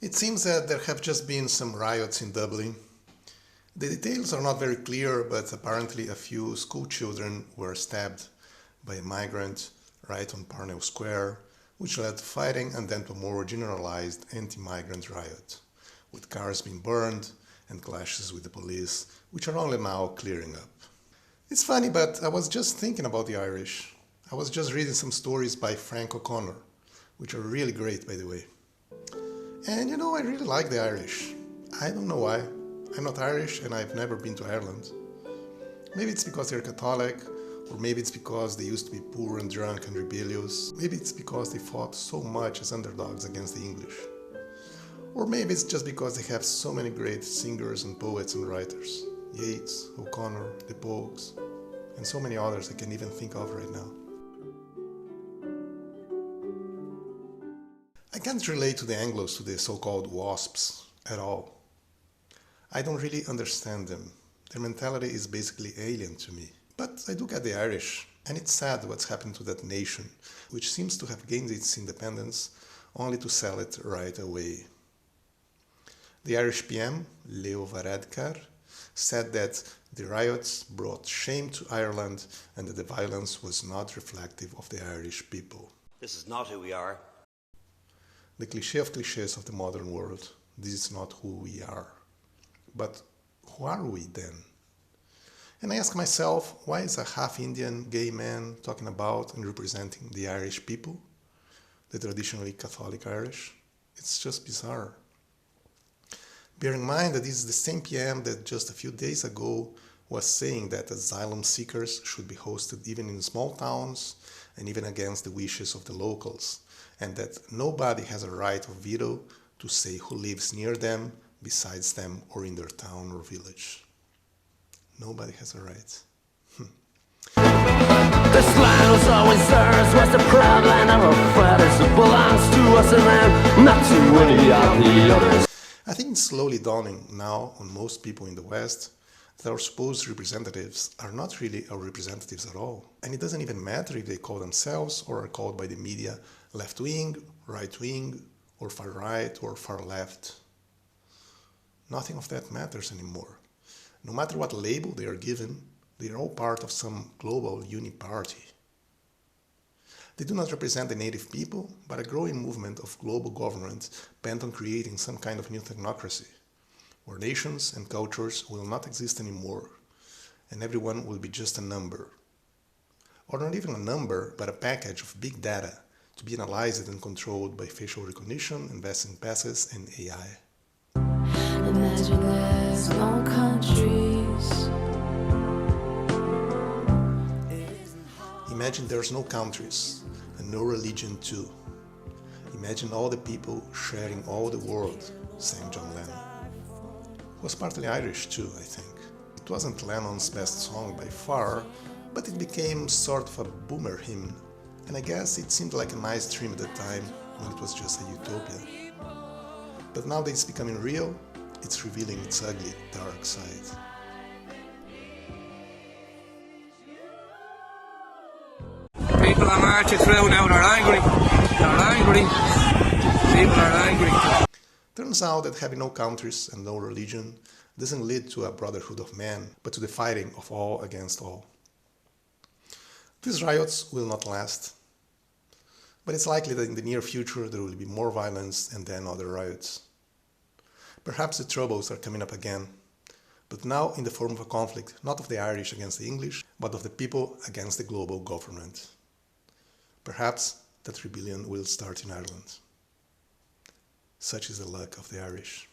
It seems that there have just been some riots in Dublin. The details are not very clear, but apparently a few school children were stabbed by a migrant right on Parnell Square, which led to fighting and then to a more generalized anti-migrant riot, with cars being burned and clashes with the police, which are only now clearing up. It's funny, but I was just thinking about the Irish. I was just reading some stories by Frank O'Connor, which are really great, by the way. And I really like the Irish. I don't know why. I'm not Irish and I've never been to Ireland. Maybe it's because they're Catholic, or maybe it's because they used to be poor and drunk and rebellious. Maybe it's because they fought so much as underdogs against the English. Or maybe it's just because they have so many great singers and poets and writers. Yeats, O'Connor, the Pogues, and so many others I can't even think of right now. I can't relate to the Anglos, to the so-called WASPs, at all. I don't really understand them. Their mentality is basically alien to me. But I do get the Irish, and it's sad what's happened to that nation, which seems to have gained its independence only to sell it right away. The Irish PM, Leo Varadkar, said that the riots brought shame to Ireland and that the violence was not reflective of the Irish people. This is not who we are. The cliché of clichés of the modern world. This is not who we are. But who are we then? And I ask myself, why is a half-Indian gay man talking about and representing the Irish people, the traditionally Catholic Irish? It's just bizarre. Bear in mind that this is the same PM that just a few days ago was saying that asylum seekers should be hosted even in small towns and even against the wishes of the locals, and that nobody has a right of veto to say who lives near them, besides them, or in their town or village. Nobody has a right. This land was always ours, was the proud land of our fathers. It belongs to us and them, not to any of the others. I think it's slowly dawning now on most people in the West that our supposed representatives are not really our representatives at all. And it doesn't even matter if they call themselves or are called by the media left-wing, right-wing, or far-right or far-left. Nothing of that matters anymore. No matter what label they are given, they are all part of some global uniparty. They do not represent the native people, but a growing movement of global government bent on creating some kind of new technocracy, where nations and cultures will not exist anymore, and everyone will be just a number. Or not even a number, but a package of big data to be analyzed and controlled by facial recognition, investing passes, and AI. Imagine there's no countries. Imagine there's no countries and no religion too. Imagine all the people sharing all the world, sang John Lennon. He was partly Irish too, I think. It wasn't Lennon's best song by far, but it became sort of a boomer hymn, and I guess it seemed like a nice dream at the time when it was just a utopia. But now that it's becoming real, it's revealing its ugly, dark side. People are marching through now, they're angry. People are angry. Turns out that having no countries and no religion doesn't lead to a brotherhood of men, but to the fighting of all against all. These riots will not last, but it's likely that in the near future there will be more violence and then other riots. Perhaps the troubles are coming up again, but now in the form of a conflict, not of the Irish against the English, but of the people against the global government. Perhaps that rebellion will start in Ireland. Such is the luck of the Irish.